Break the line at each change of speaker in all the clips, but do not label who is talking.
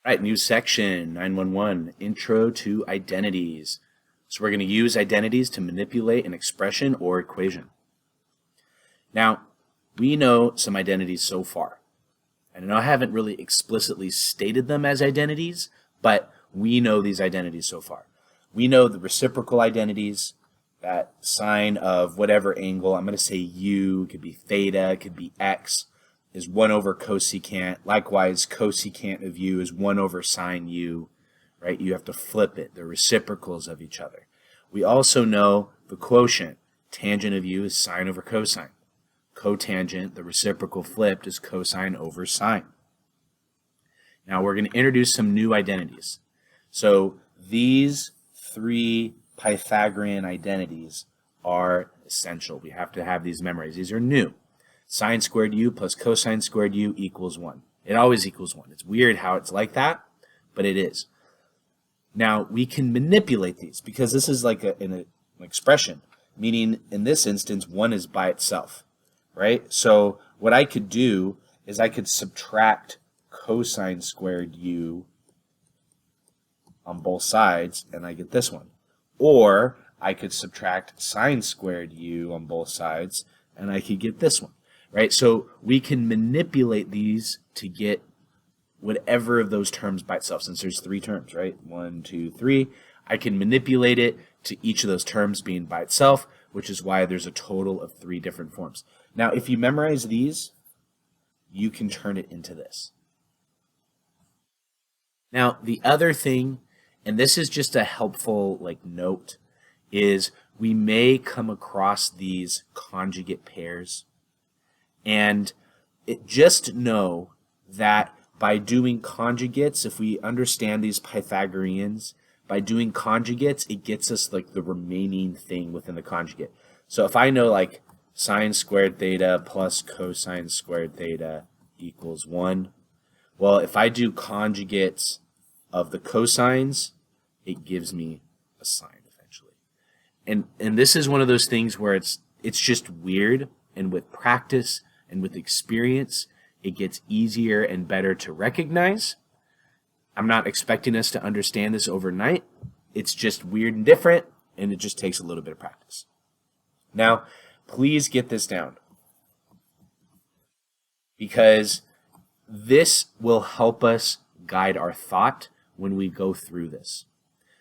All right, new section 911, Intro to Identities. So we're going to use identities to manipulate an expression or equation. Now, we know some identities so far. And I know I haven't really explicitly stated them as identities, but we know these identities so far. We know the reciprocal identities, that sine of whatever angle, I'm going to say u, it could be theta, it could be x, is 1 over cosecant. Likewise, cosecant of u is 1 over sine u, right? You have to flip it. They're reciprocals of each other. We also know the quotient. Tangent of u is sine over cosine. Cotangent, the reciprocal flipped, is cosine over sine. Now we're going to introduce some new identities. So these three Pythagorean identities are essential. We have to have these memorized. These are new. Sine squared u plus cosine squared u equals 1. It always equals 1. It's weird how it's like that, but it is. Now, we can manipulate these because this is like an expression, meaning in this instance, 1 is by itself, right? So what I could do is I could subtract cosine squared u on both sides, and I get this one. Or I could subtract sine squared u on both sides, and I could get this one, right? So we can manipulate these to get whatever of those terms by itself, since there's 3 terms, right? 1, 2, 3. I can manipulate it to each of those terms being by itself, which is why there's a total of 3 different forms. Now, if you memorize these, you can turn it into this. Now, the other thing, and this is just a helpful note, is we may come across these conjugate pairs, and just know that by doing conjugates, if we understand these Pythagoreans, by doing conjugates, it gets us the remaining thing within the conjugate. So if I know sine squared theta plus cosine squared theta equals 1, well, if I do conjugates of the cosines, it gives me a sine eventually. And this is one of those things where it's just weird, and with practice and with experience, it gets easier and better to recognize. I'm not expecting us to understand this overnight. It's just weird and different, and it just takes a little bit of practice. Now, please get this down, because this will help us guide our thought when we go through this.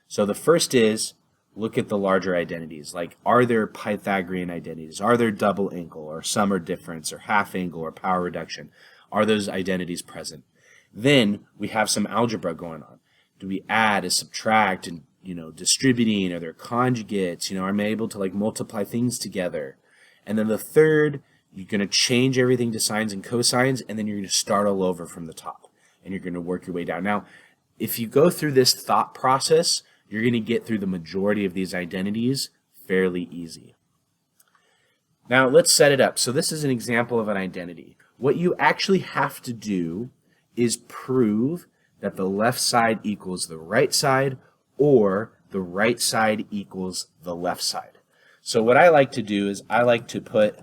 So the first is, look at the larger identities. Are there Pythagorean identities? Are there double angle, or sum or difference, or half angle, or power reduction? Are those identities present? Then we have some algebra going on. Do we add and subtract and distributing? Are there conjugates? Am I able to multiply things together? And then the third, you're going to change everything to sines and cosines, and then you're going to start all over from the top, and you're going to work your way down. Now, if you go through this thought process, you're going to get through the majority of these identities fairly easy. Now, let's set it up. So this is an example of an identity. What you actually have to do is prove that the left side equals the right side, or the right side equals the left side. So what I like to do is I like to put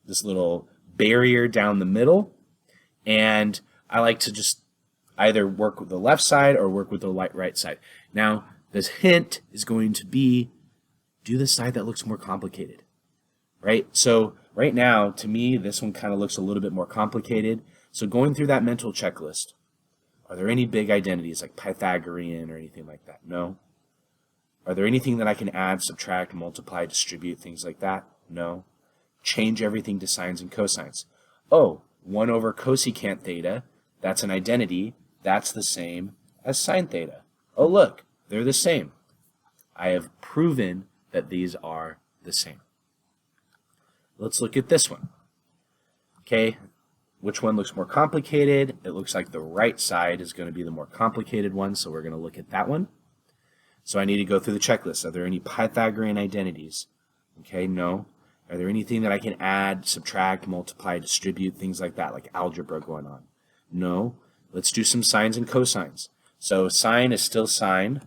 this little barrier down the middle, and I like to just either work with the left side or work with the right side. Now, this hint is going to be, do the side that looks more complicated, right? So right now, to me, this one kind of looks a little bit more complicated. So going through that mental checklist, are there any big identities like Pythagorean or anything like that? No. Are there anything that I can add, subtract, multiply, distribute, things like that? No. Change everything to sines and cosines. Oh, 1 over cosecant theta, that's an identity. That's the same as sine theta. Oh, look, they're the same. I have proven that these are the same. Let's look at this one. Okay, which one looks more complicated? It looks like the right side is going to be the more complicated one, so we're going to look at that one. So I need to go through the checklist. Are there any Pythagorean identities? Okay, no. Are there anything that I can add, subtract, multiply, distribute, things like that, like algebra going on? No. Let's do some sines and cosines. So sine is still sine,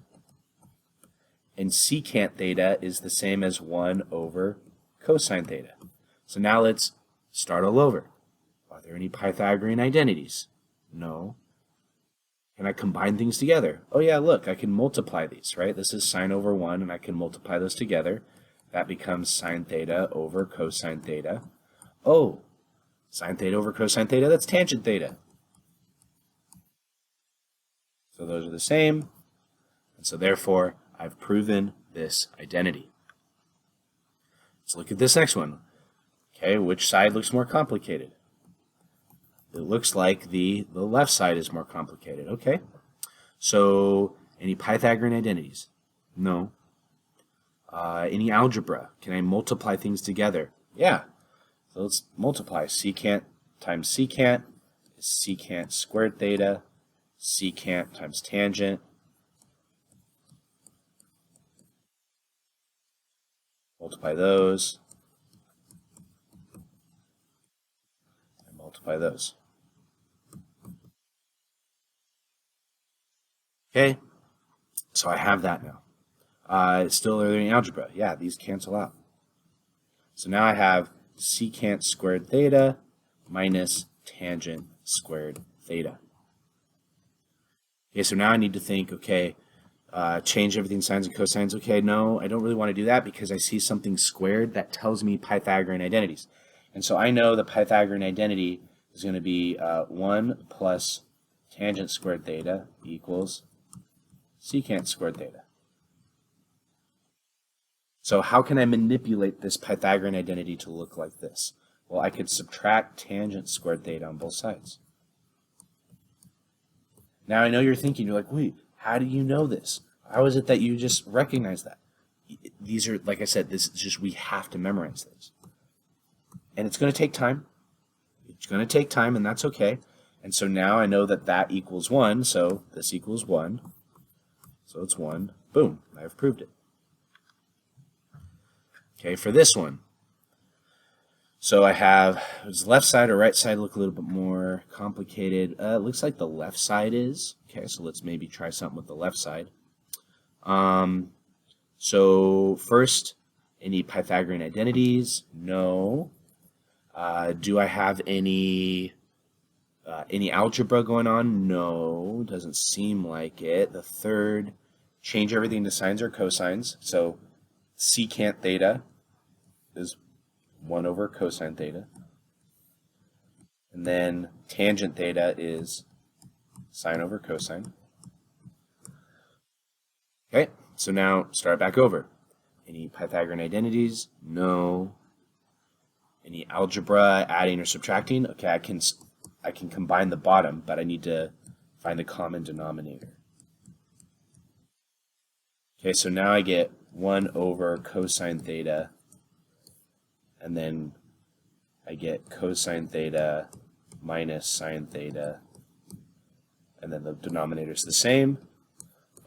and secant theta is the same as 1 over cosine theta. So now let's start all over. Are there any Pythagorean identities? No. Can I combine things together? Oh yeah, look, I can multiply these, right? This is sine over 1, and I can multiply those together. That becomes sine theta over cosine theta. Oh, sine theta over cosine theta, that's tangent theta. So those are the same, and so therefore, I've proven this identity. Let's look at this next one. Okay, which side looks more complicated? It looks like the left side is more complicated. Okay, so any Pythagorean identities? No. Any algebra? Can I multiply things together? Yeah. So let's multiply. Secant times secant is secant squared theta. Secant times tangent. Multiply those. And multiply those. Okay, so I have that now. Still, are there any algebra? Yeah, these cancel out. So now I have secant squared theta minus tangent squared theta. Okay, so now I need to think, okay, change everything sines and cosines. Okay, no, I don't really want to do that because I see something squared that tells me Pythagorean identities. And so I know the Pythagorean identity is going to be 1 plus tangent squared theta equals secant squared theta. So how can I manipulate this Pythagorean identity to look like this? Well, I could subtract tangent squared theta on both sides. Now I know you're thinking, you're like, wait, how do you know this? How is it that you just recognize that? These are, like I said, this is just, we have to memorize these. And it's going to take time. It's going to take time, and that's okay. And so now I know that that equals 1, so this equals 1. So it's 1. Boom, I've proved it. Okay, for this one, so I have, does left side or right side look a little bit more complicated? It looks like the left side is. Okay, so let's maybe try something with the left side. So first, any Pythagorean identities? No. Do I have any algebra going on? No, doesn't seem like it. The third, change everything to sines or cosines. So secant theta is 1 over cosine theta. And then tangent theta is sine over cosine. Okay, so now start back over. Any Pythagorean identities? No. Any algebra, adding or subtracting? Okay, I can combine the bottom, but I need to find the common denominator. Okay, so now I get 1 over cosine theta, and then I get cosine theta minus sine theta, and then the denominator is the same.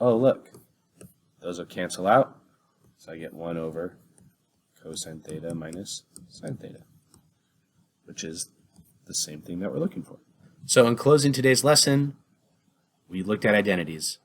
Oh, look, those will cancel out, so I get 1 over cosine theta minus sine theta, which is the same thing that we're looking for. So in closing today's lesson, we looked at identities.